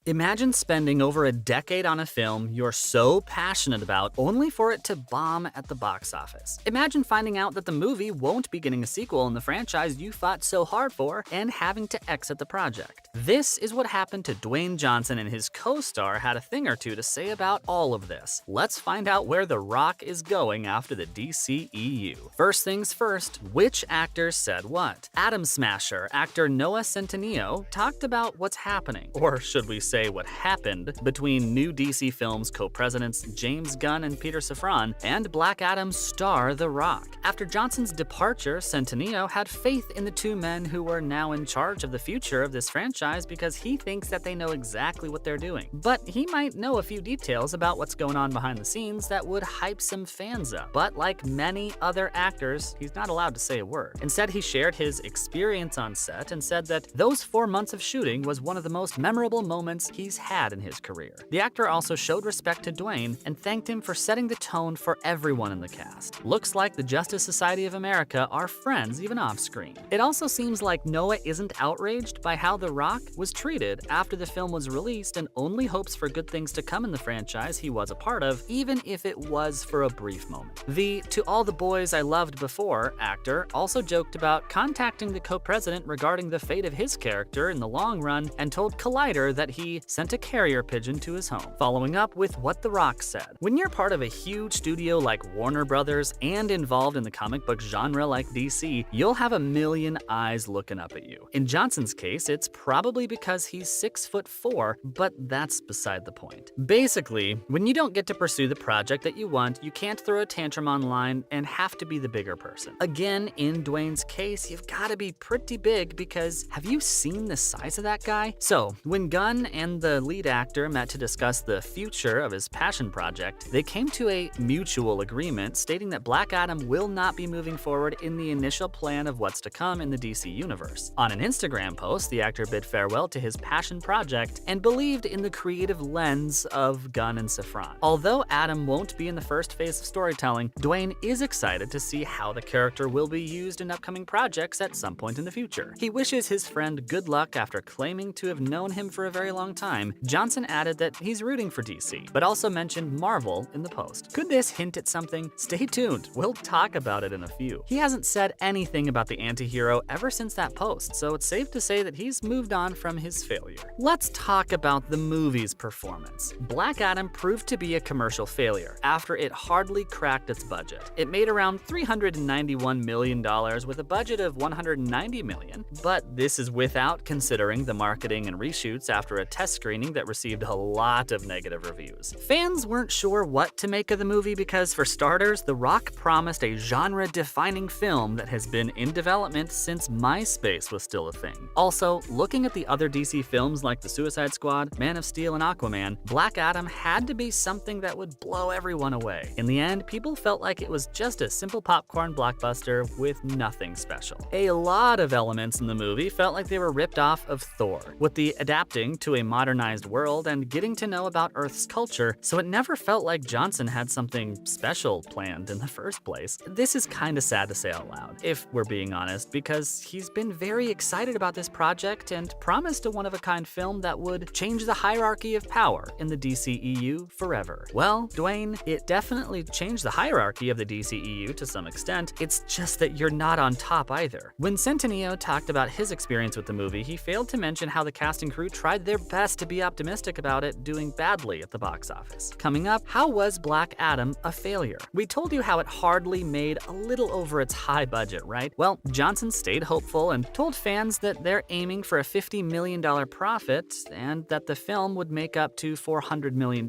Imagine spending over a decade on a film you're so passionate about only for it to bomb at the box office. Imagine finding out that the movie won't be getting a sequel in the franchise you fought so hard for and having to exit the project. This is what happened to Dwayne Johnson, and his co-star had a thing or two to say about all of this. Let's find out where The Rock is going after the DCEU. First things first, which actors said what? Atom Smasher actor Noah Centineo talked about what's happening, or should we say what happened, between new DC Films co-presidents James Gunn and Peter Safran and Black Adam's star The Rock. After Johnson's departure, Centineo had faith in the two men who were now in charge of the future of this franchise because he thinks that they know exactly what they're doing. But he might know a few details about what's going on behind the scenes that would hype some fans up. But like many other actors, he's not allowed to say a word. Instead, he shared his experience on set and said that those 4 months of shooting was one of the most memorable moments he's had in his career. The actor also showed respect to Dwayne and thanked him for setting the tone for everyone in the cast. Looks like the Justice Society of America are friends even off-screen. It also seems like Noah isn't outraged by how The Rock was treated after the film was released and only hopes for good things to come in the franchise he was a part of, even if it was for a brief moment. The "To All the Boys I Loved Before" actor also joked about contacting the co-president regarding the fate of his character in the long run and told Collider that he sent a carrier pigeon to his home, following up with what The Rock said. When you're part of a huge studio like Warner Brothers and involved in the comic book genre like DC, you'll have a million eyes looking up at you. In Johnson's case, it's probably because he's 6'4", but that's beside the point. Basically, when you don't get to pursue the project that you want, you can't throw a tantrum online and have to be the bigger person. Again, in Dwayne's case, you've gotta be pretty big because have you seen the size of that guy? So, when Gunn and the lead actor met to discuss the future of his passion project, they came to a mutual agreement stating that Black Adam will not be moving forward in the initial plan of what's to come in the DC universe. On an Instagram post, the actor bid farewell to his passion project and believed in the creative lens of Gunn and Safran. Although Adam won't be in the first phase of storytelling, Dwayne is excited to see how the character will be used in upcoming projects at some point in the future. He wishes his friend good luck after claiming to have known him for a very long time. Johnson added that he's rooting for DC, but also mentioned Marvel in the post. Could this hint at something? Stay tuned, we'll talk about it in a few. He hasn't said anything about the anti-hero ever since that post, so it's safe to say that he's moved on from his failure. Let's talk about the movie's performance. Black Adam proved to be a commercial failure after it hardly cracked its budget. It made around $391 million with a budget of $190 million, but this is without considering the marketing and reshoots after a test screening that received a lot of negative reviews. Fans weren't sure what to make of the movie because, for starters, The Rock promised a genre-defining film that has been in development since MySpace was still a thing. Also, looking at the other DC films like The Suicide Squad, Man of Steel, and Aquaman, Black Adam had to be something that would blow everyone away. In the end, people felt like it was just a simple popcorn blockbuster with nothing special. A lot of elements in the movie felt like they were ripped off of Thor, with the adapting to a modernized world and getting to know about Earth's culture, so it never felt like Johnson had something special planned in the first place. This is kinda sad to say out loud, if we're being honest, because he's been very excited about this project and promised a one-of-a-kind film that would change the hierarchy of power in the DCEU forever. Well, Dwayne, it definitely changed the hierarchy of the DCEU to some extent, it's just that you're not on top either. When Centineo talked about his experience with the movie, he failed to mention how the cast and crew tried their best to be optimistic about it doing badly at the box office. Coming up, how was Black Adam a failure? We told you how it hardly made a little over its high budget, right? Well, Johnson stayed hopeful and told fans that they're aiming for a $50 million profit and that the film would make up to $400 million.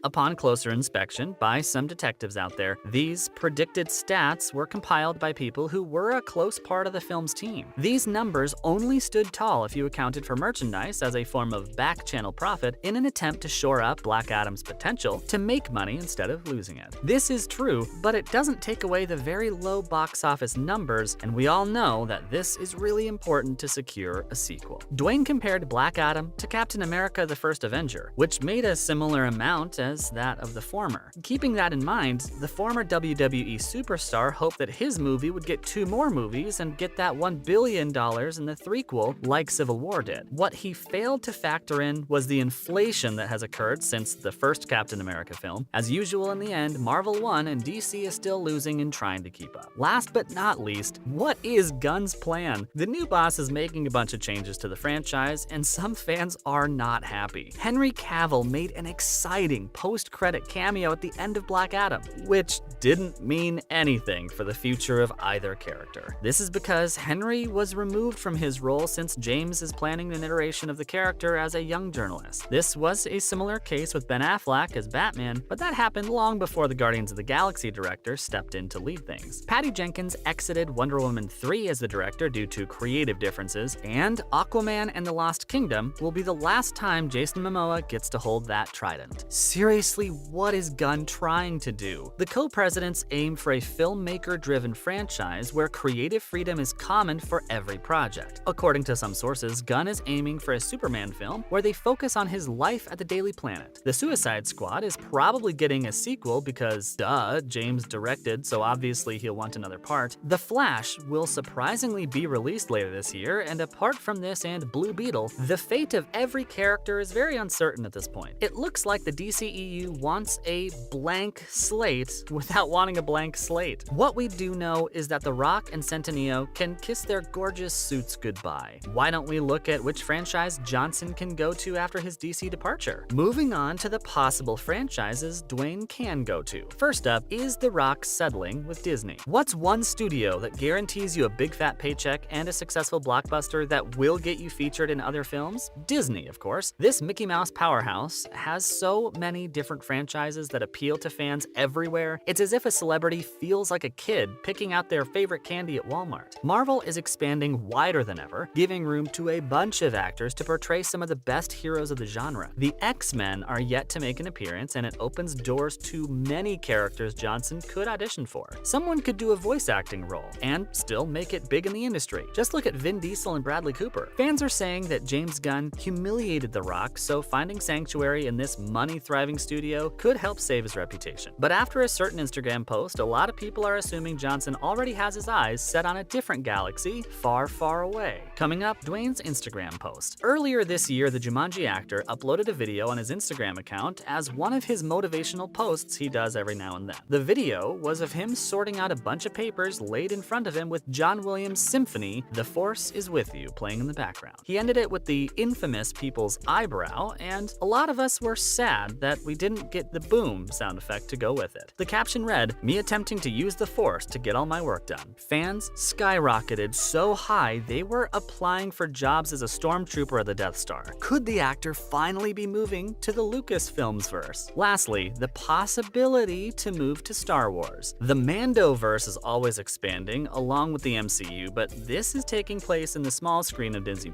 Upon closer inspection by some detectives out there, these predicted stats were compiled by people who were a close part of the film's team. These numbers only stood tall if you accounted for merchandise as a form of back-channel profit in an attempt to shore up Black Adam's potential to make money instead of losing it. This is true, but it doesn't take away the very low box office numbers, and we all know that this is really important to secure a sequel. Dwayne compared Black Adam to Captain America: The First Avenger, which made a similar amount as that of the former. Keeping that in mind, the former WWE superstar hoped that his movie would get 2 more movies and get that $1 billion in the threequel like Civil War did. What he failed to factor factor in was the inflation that has occurred since the first Captain America film. As usual, in the end, Marvel won and DC is still losing and trying to keep up. Last but not least, what is Gunn's plan? The new boss is making a bunch of changes to the franchise, and some fans are not happy. Henry Cavill made an exciting post-credit cameo at the end of Black Adam, which didn't mean anything for the future of either character. This is because Henry was removed from his role since James is planning an iteration of the character as a young journalist. This was a similar case with Ben Affleck as Batman, but that happened long before the Guardians of the Galaxy director stepped in to lead things. Patty Jenkins exited Wonder Woman 3 as the director due to creative differences, and Aquaman and the Lost Kingdom will be the last time Jason Momoa gets to hold that trident. Seriously, what is Gunn trying to do? The co-presidents aim for a filmmaker-driven franchise where creative freedom is common for every project. According to some sources, Gunn is aiming for a Superman film where they focus on his life at the Daily Planet. The Suicide Squad is probably getting a sequel because, duh, James directed, so obviously he'll want another part. The Flash will surprisingly be released later this year, and apart from this and Blue Beetle, the fate of every character is very uncertain at this point. It looks like the DCEU wants a blank slate without wanting a blank slate. What we do know is that The Rock and Centineo can kiss their gorgeous suits goodbye. Why don't we look at which franchise Johnson can go to after his DC departure? Moving on to the possible franchises Dwayne can go to. First up, is The Rock settling with Disney? What's one studio that guarantees you a big fat paycheck and a successful blockbuster that will get you featured in other films? Disney, of course. This Mickey Mouse powerhouse has so many different franchises that appeal to fans everywhere. It's as if a celebrity feels like a kid picking out their favorite candy at Walmart. Marvel is expanding wider than ever, giving room to a bunch of actors to portray some of the best heroes of the genre. The X-Men are yet to make an appearance, and it opens doors to many characters Johnson could audition for. Someone could do a voice acting role and still make it big in the industry. Just look at Vin Diesel and Bradley Cooper. Fans are saying that James Gunn humiliated The Rock, so finding sanctuary in this money-thriving studio could help save his reputation. But after a certain Instagram post, a lot of people are assuming Johnson already has his eyes set on a different galaxy far, far away. Coming up, Dwayne's Instagram post. Earlier this year, the Jumanji actor uploaded a video on his Instagram account as one of his motivational posts he does every now and then. The video was of him sorting out a bunch of papers laid in front of him with John Williams' symphony, The Force Is With You, playing in the background. He ended it with the infamous people's eyebrow, and a lot of us were sad that we didn't get the boom sound effect to go with it. The caption read, "Me attempting to use the Force to get all my work done." Fans skyrocketed so high they were applying for jobs as a stormtrooper at the Death Star. Could the actor finally be moving to the Lucasfilms verse? Lastly, the possibility to move to Star Wars. The Mandoverse is always expanding along with the MCU, but this is taking place in the small screen of Disney+.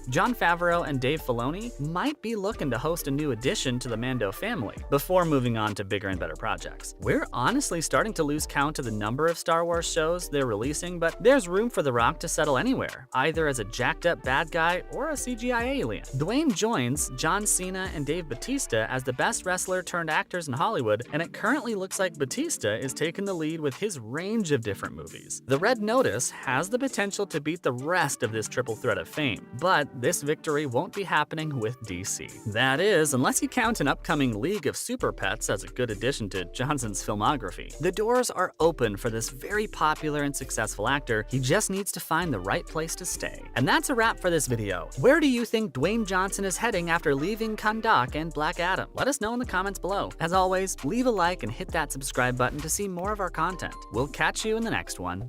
Jon Favreau and Dave Filoni might be looking to host a new addition to the Mando family before moving on to bigger and better projects. We're honestly starting to lose count of the number of Star Wars shows they're releasing, but there's room for The Rock to settle anywhere, either as a jacked up bad guy or a CGI alien. Dwayne joins John Cena and Dave Bautista as the best wrestler turned actors in Hollywood, and it currently looks like Bautista is taking the lead with his range of different movies. The Red Notice has the potential to beat the rest of this triple threat of fame, but this victory won't be happening with DC. That is, unless you count an upcoming League of Super Pets as a good addition to Johnson's filmography. The doors are open for this very popular and successful actor. He just needs to find the right place to stay. And that's a wrap for this video. Where do you think Dwayne Johnson is heading after leaving Kahndaq and Black Adam? Let us know in the comments below. As always, leave a like and hit that subscribe button to see more of our content. We'll catch you in the next one.